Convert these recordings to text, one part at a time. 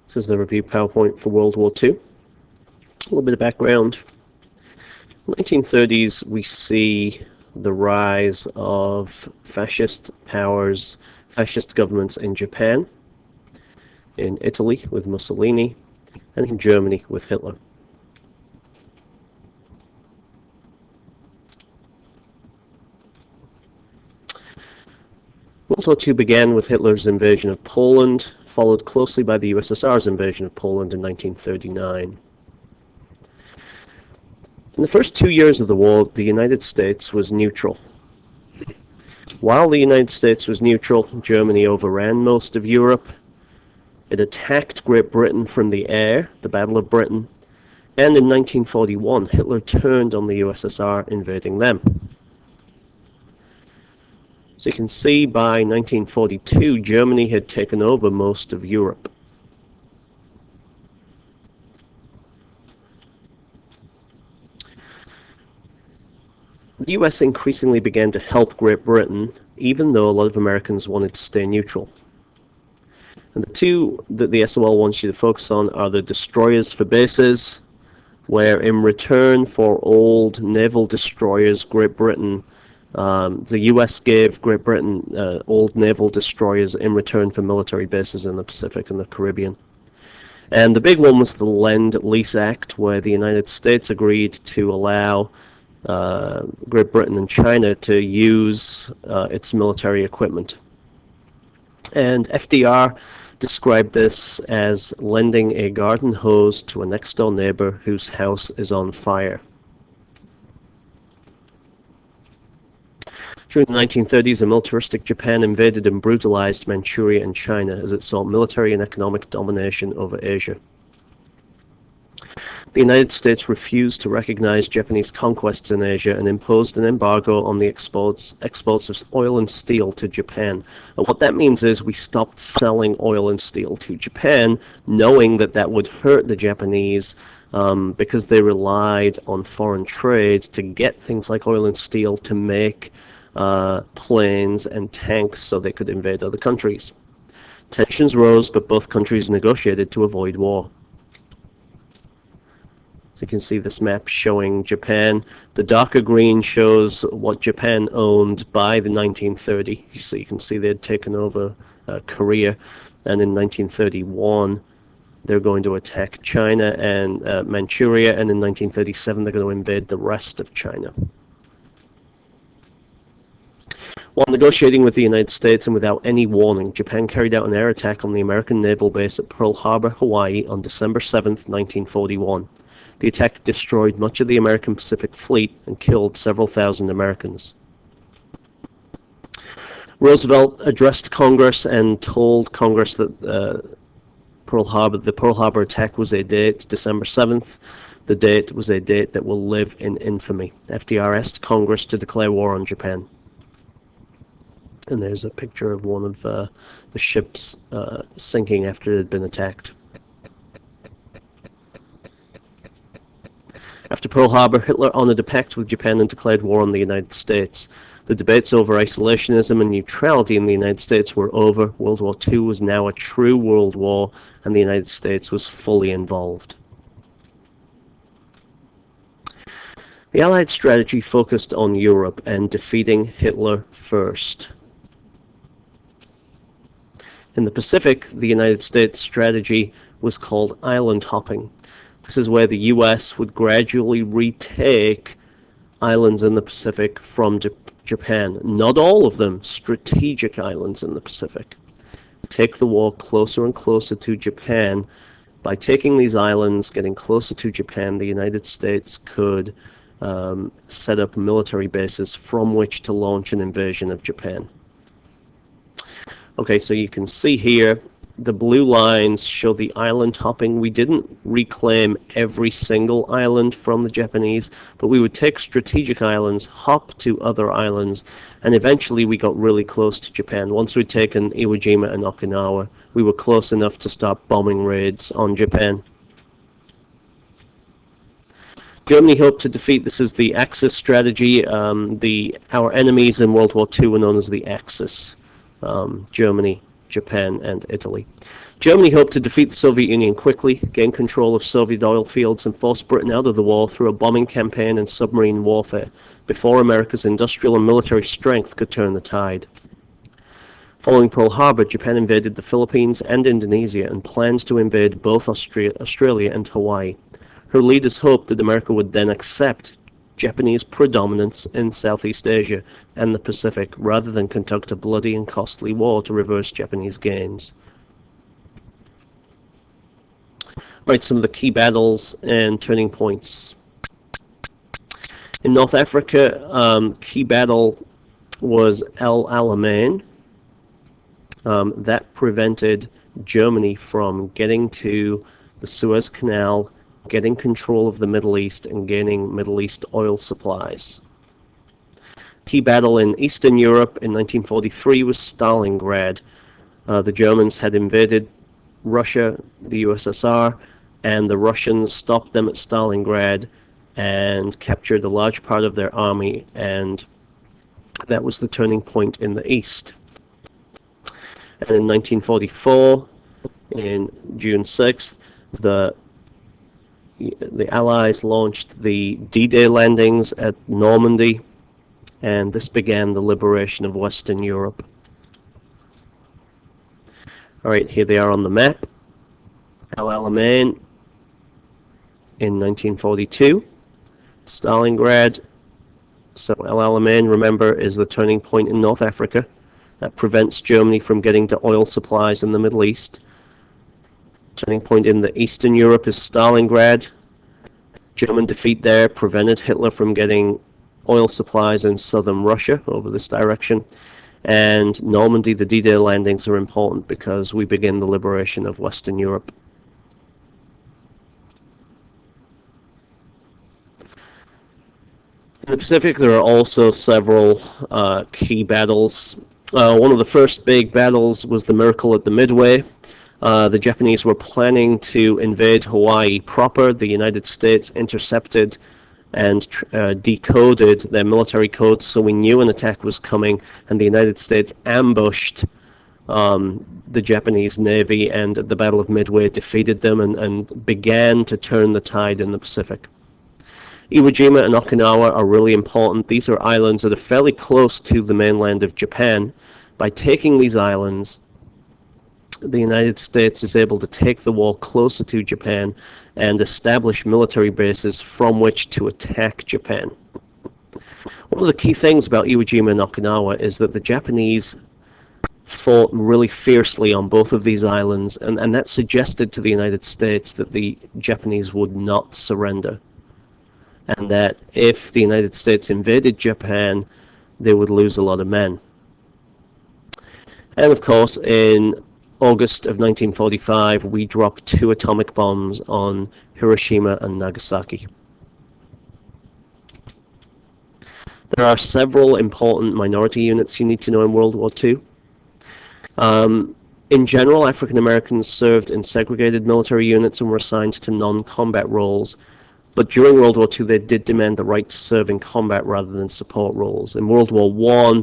This is the review PowerPoint for World War II. A little bit of background. In the 1930s, we see the rise of fascist powers, fascist governments in Japan, in Italy with Mussolini, and in Germany with Hitler. World War II began with Hitler's invasion of Poland, followed closely by the USSR's invasion of Poland in 1939. In the first 2 years of the war, the United States was neutral. While the United States was neutral, Germany overran most of Europe. It attacked Great Britain from the air, the Battle of Britain, and in 1941, Hitler turned on the USSR, invading them. So you can see by 1942, Germany had taken over most of Europe. The US increasingly began to help Great Britain, even though a lot of Americans wanted to stay neutral. And the two that the SOL wants you to focus on are the destroyers for bases, where in return for old naval destroyers, Great Britain, the US gave Great Britain old naval destroyers in return for military bases in the Pacific and the Caribbean. And the big one was the Lend-Lease Act, where the United States agreed to allow Great Britain and China to use its military equipment. And FDR described this as lending a garden hose to a next-door neighbor whose house is on fire. During the 1930s, a militaristic Japan invaded and brutalized Manchuria and China as it sought military and economic domination over Asia. The United States refused to recognize Japanese conquests in Asia and imposed an embargo on the exports of oil and steel to Japan. And what that means is we stopped selling oil and steel to Japan, knowing that that would hurt the Japanese because they relied on foreign trade to get things like oil and steel to make planes and tanks so they could invade other countries. Tensions rose, but both countries negotiated to avoid war. So you can see this map showing Japan. The darker green shows what Japan owned by the 1930s. So you can see they had taken over Korea, and in 1931 they're going to attack China and Manchuria, and in 1937 they're going to invade the rest of China. While negotiating with the United States and without any warning, Japan carried out an air attack on the American naval base at Pearl Harbor, Hawaii on December 7, 1941. The attack destroyed much of the American Pacific Fleet and killed several thousand Americans. Roosevelt addressed Congress and told Congress that the Pearl Harbor attack was a date, December 7th. The date was a date that will live in infamy. FDR asked Congress to declare war on Japan. And there's a picture of one of the ships sinking after it had been attacked. After Pearl Harbor, Hitler honored a pact with Japan and declared war on the United States. The debates over isolationism and neutrality in the United States were over. World War II was now a true world war, and the United States was fully involved. The Allied strategy focused on Europe and defeating Hitler first. In the Pacific, the United States strategy was called island hopping. This is where the US would gradually retake islands in the Pacific from Japan. Not all of them, strategic islands in the Pacific. Take the war closer and closer to Japan. By taking these islands, getting closer to Japan, the United States could set up military bases from which to launch an invasion of Japan. Okay, so you can see here, the blue lines show the island hopping. We didn't reclaim every single island from the Japanese, but we would take strategic islands, hop to other islands, and eventually we got really close to Japan. Once we'd taken Iwo Jima and Okinawa, we were close enough to start bombing raids on Japan. Germany hoped to defeat, this is the Axis strategy. Our enemies in World War II were known as the Axis, Germany, Japan, and Italy. Germany hoped to defeat the Soviet Union quickly, gain control of Soviet oil fields, and force Britain out of the war through a bombing campaign and submarine warfare, before America's industrial and military strength could turn the tide. Following Pearl Harbor, Japan invaded the Philippines and Indonesia and planned to invade both Australia and Hawaii. Her leaders hoped that America would then accept Japanese predominance in Southeast Asia and the Pacific, rather than conduct a bloody and costly war to reverse Japanese gains. Right, some of the key battles and turning points. In North Africa, key battle was El Alamein. That prevented Germany from getting to the Suez Canal, getting control of the Middle East, and gaining Middle East oil supplies. Key battle in Eastern Europe in 1943 was Stalingrad. The Germans had invaded Russia, the USSR, and the Russians stopped them at Stalingrad and captured a large part of their army, and that was the turning point in the East. And in 1944, in June 6th, the Allies launched the D-Day landings at Normandy, and this began the liberation of Western Europe. Alright, here they are on the map. El Alamein in 1942, Stalingrad. So El Alamein, remember, is the turning point in North Africa that prevents Germany from getting to oil supplies in the Middle East. Turning point in the Eastern Europe is Stalingrad. German defeat there prevented Hitler from getting oil supplies in southern Russia over this direction. And Normandy, the D-Day landings are important because we begin the liberation of Western Europe. In the Pacific, there are also several key battles. One of the first big battles was the Miracle at the Midway. The Japanese were planning to invade Hawaii proper. The United States intercepted and decoded their military codes, so we knew an attack was coming, and the United States ambushed the Japanese Navy, and at the Battle of Midway defeated them and began to turn the tide in the Pacific. Iwo Jima and Okinawa are really important. These are islands that are fairly close to the mainland of Japan. By taking these islands, the United States is able to take the war closer to Japan and establish military bases from which to attack Japan. One of the key things about Iwo Jima and Okinawa is that the Japanese fought really fiercely on both of these islands, and that suggested to the United States that the Japanese would not surrender, and that if the United States invaded Japan, they would lose a lot of men. And of course, in August of 1945, we dropped 2 atomic bombs on Hiroshima and Nagasaki. There are several important minority units you need to know in World War II. In general, African Americans served in segregated military units and were assigned to non-combat roles. But during World War II, they did demand the right to serve in combat rather than support roles. In World War I,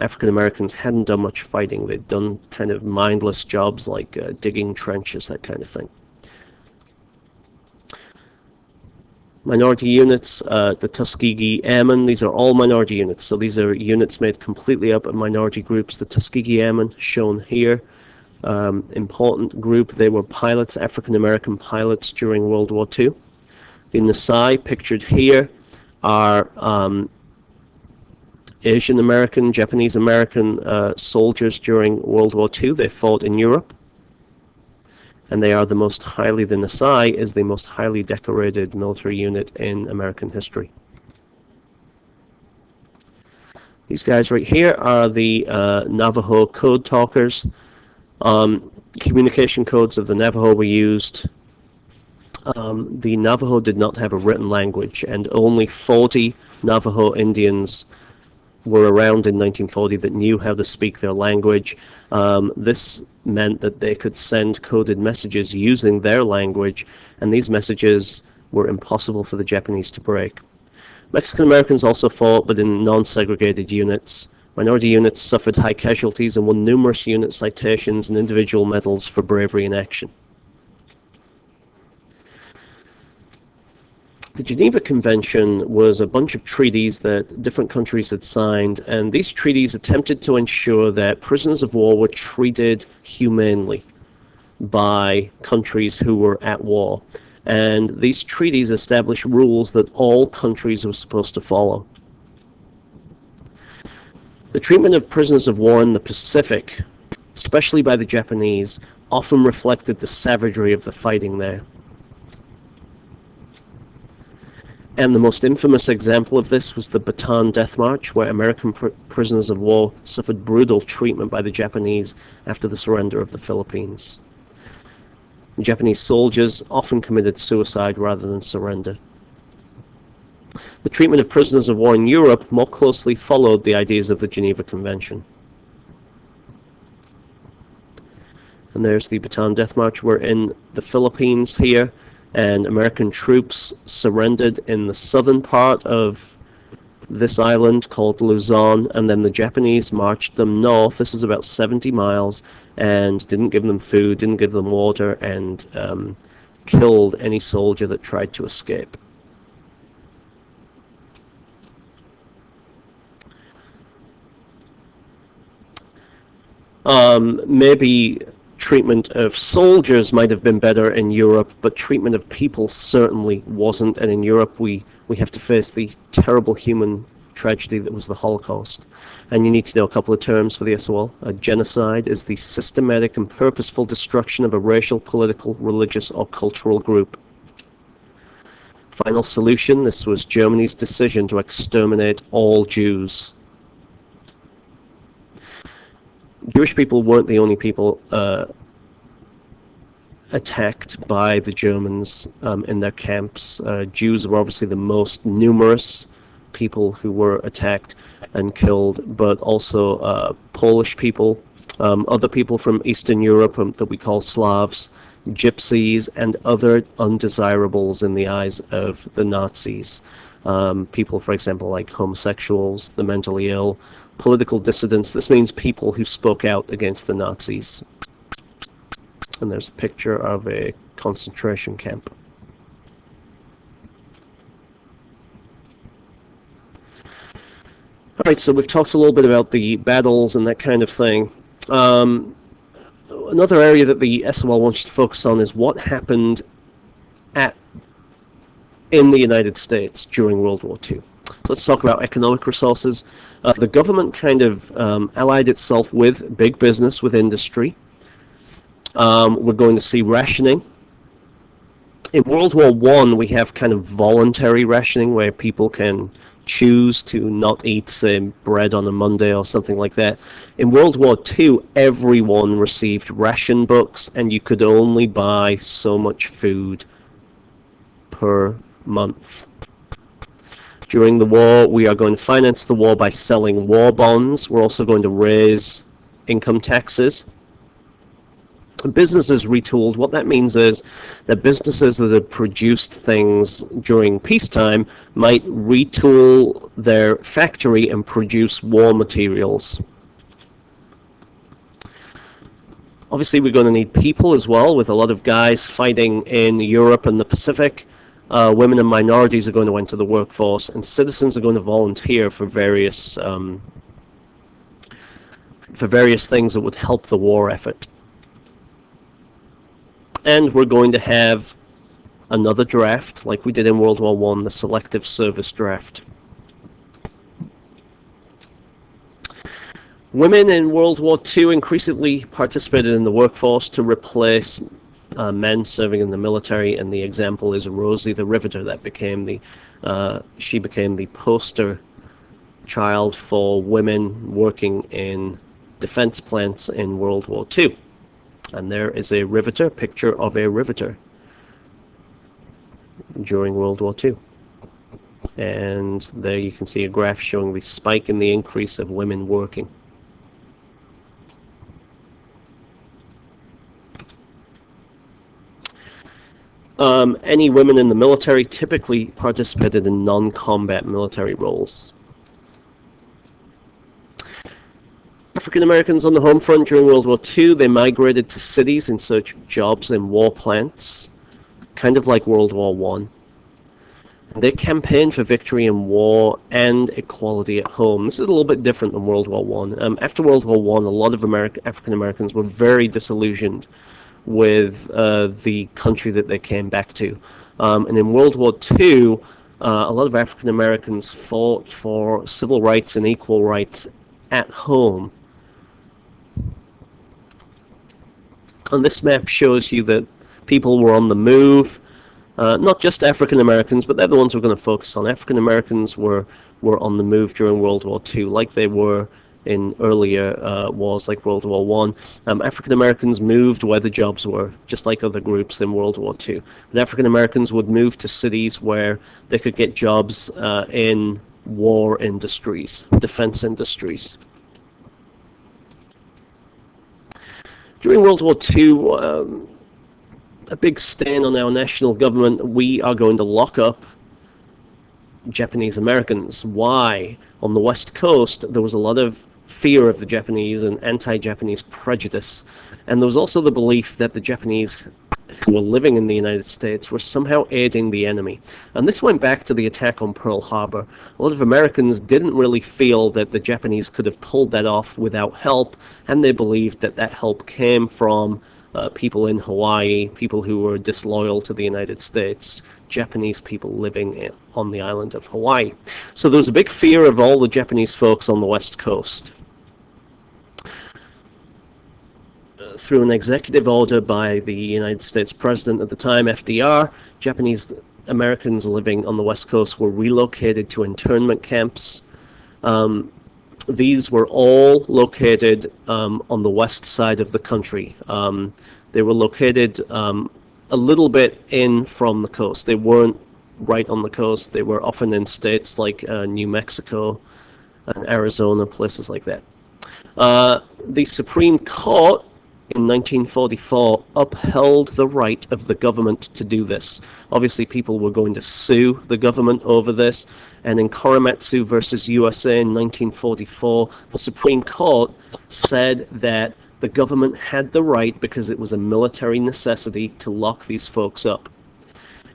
African Americans hadn't done much fighting. They'd done kind of mindless jobs like digging trenches, that kind of thing. Minority units, the Tuskegee Airmen, these are all minority units. So these are units made completely up of minority groups. The Tuskegee Airmen, shown here, important group. They were pilots, African American pilots during World War II. The Nasai, pictured here, are Asian American, Japanese American soldiers during World War II. They fought in Europe, and they are the Nasai is the most highly decorated military unit in American history. These guys right here are the Navajo code talkers. Communication codes of the Navajo were used. The Navajo did not have a written language, and only 40 Navajo Indians were around in 1940 that knew how to speak their language. This meant that they could send coded messages using their language, and these messages were impossible for the Japanese to break. Mexican Americans also fought, but in non-segregated units. Minority units suffered high casualties and won numerous unit citations and individual medals for bravery in action. The Geneva Convention was a bunch of treaties that different countries had signed, and these treaties attempted to ensure that prisoners of war were treated humanely by countries who were at war. And these treaties established rules that all countries were supposed to follow. The treatment of prisoners of war in the Pacific, especially by the Japanese, often reflected the savagery of the fighting there. And the most infamous example of this was the Bataan Death March, where American prisoners of war suffered brutal treatment by the Japanese after the surrender of the Philippines. Japanese soldiers often committed suicide rather than surrender. The treatment of prisoners of war in Europe more closely followed the ideas of the Geneva Convention. And there's the Bataan Death March. We're in the Philippines here, and American troops surrendered in the southern part of this island called Luzon, and then the Japanese marched them north. This is about 70 miles, and didn't give them food, didn't give them water, and killed any soldier that tried to escape. Maybe treatment of soldiers might have been better in Europe, but treatment of people certainly wasn't. And in Europe, we have to face the terrible human tragedy that was the Holocaust. And you need to know a couple of terms for the SOL. A genocide is the systematic and purposeful destruction of a racial, political, religious, or cultural group. Final solution, this was Germany's decision to exterminate all Jews. Jewish people weren't the only people attacked by the Germans in their camps. Jews were obviously the most numerous people who were attacked and killed, but also Polish people, other people from Eastern Europe that we call Slavs, gypsies, and other undesirables in the eyes of the Nazis. People, for example, like homosexuals, the mentally ill, political dissidents. This means people who spoke out against the Nazis. And there's a picture of a concentration camp. Alright, so we've talked a little bit about the battles and that kind of thing. Another area that the SOL wants to focus on is what happened in the United States during World War II. So let's talk about economic resources. The government kind of allied itself with big business, with industry. We're going to see rationing. In World War I, we have kind of voluntary rationing where people can choose to not eat, say, bread on a Monday or something like that. In World War II, everyone received ration books, and you could only buy so much food per month. During the war, we are going to finance the war by selling war bonds. We're also going to raise income taxes. Businesses retooled. What that means is that businesses that have produced things during peacetime might retool their factory and produce war materials. Obviously, we're going to need people as well, with a lot of guys fighting in Europe and the Pacific. Women and minorities are going to enter the workforce, and citizens are going to volunteer for various things that would help the war effort. And we're going to have another draft, like we did in World War I, the Selective Service Draft. Women in World War II increasingly participated in the workforce to replace men serving in the military, and the example is Rosie the Riveter. That became she became the poster child for women working in defense plants in World War II. And there is a riveter, picture of a riveter during World War II. And there you can see a graph showing the spike in the increase of women working. Any women in the military typically participated in non-combat military roles. African Americans on the home front during World War II, they migrated to cities in search of jobs in war plants, kind of like World War I. They campaigned for victory in war and equality at home. This is a little bit different than World War I. After World War I, a lot of African Americans were very disillusioned with the country that they came back to. And in World War II, a lot of African Americans fought for civil rights and equal rights at home. And this map shows you that people were on the move. Not just African Americans, but they're the ones we're going to focus on. African Americans were on the move during World War II, like they were in earlier wars like World War I. African Americans moved where the jobs were, just like other groups in World War II. But African Americans would move to cities where they could get jobs in war industries, defense industries. During World War II, a big stain on our national government, we are going to lock up Japanese Americans. Why? On the West Coast, there was a lot of fear of the Japanese and anti-Japanese prejudice. And there was also the belief that the Japanese who were living in the United States were somehow aiding the enemy. And this went back to the attack on Pearl Harbor. A lot of Americans didn't really feel that the Japanese could have pulled that off without help, and they believed that that help came from people in Hawaii, people who were disloyal to the United States, Japanese people living on the island of Hawaii. So there was a big fear of all the Japanese folks on the West Coast. Through an executive order by the United States President at the time, FDR, Japanese Americans living on the West Coast were relocated to internment camps. These were all located on the west side of the country. They were located a little bit in from the coast. They weren't right on the coast. They were often in states like New Mexico and Arizona, places like that. The Supreme Court in 1944 upheld the right of the government to do this. Obviously, people were going to sue the government over this, and in Korematsu versus USA in 1944, the Supreme Court said that the government had the right, because it was a military necessity, to lock these folks up.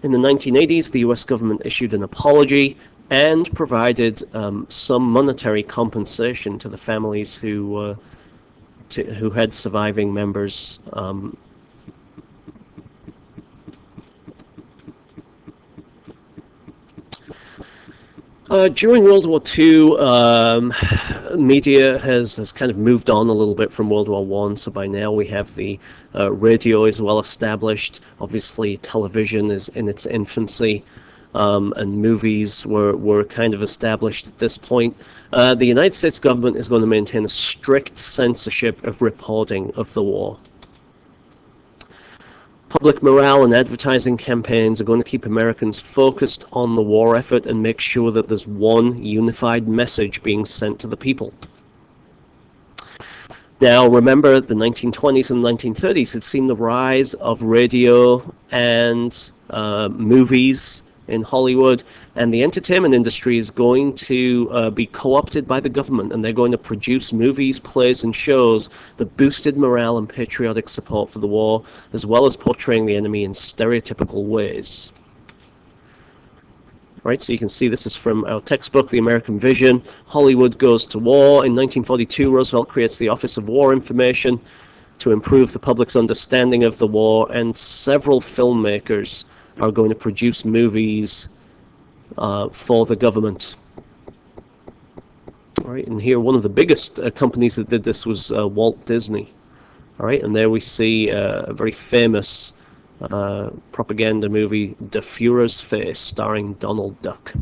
In the 1980s, the US government issued an apology and provided some monetary compensation to the families who had surviving members. During World War II, media has kind of moved on a little bit from World War I, so by now we have the radio is well established. Obviously, television is in its infancy, and movies were kind of established at this point. The United States government is going to maintain a strict censorship of reporting of the war. Public morale and advertising campaigns are going to keep Americans focused on the war effort and make sure that there's one unified message being sent to the people. Now, remember, the 1920s and 1930s had seen the rise of radio and movies in Hollywood, and the entertainment industry is going to be co-opted by the government, and they're going to produce movies, plays, and shows that boosted morale and patriotic support for the war, as well as portraying the enemy in stereotypical ways. Right, so you can see this is from our textbook, The American Vision. Hollywood goes to war. In 1942, Roosevelt creates the Office of War Information to improve the public's understanding of the war, and several filmmakers are going to produce movies for the government. All right, and here one of the biggest companies that did this was Walt Disney. All right, and there we see a very famous propaganda movie, Der Fuhrer's Face, starring Donald Duck.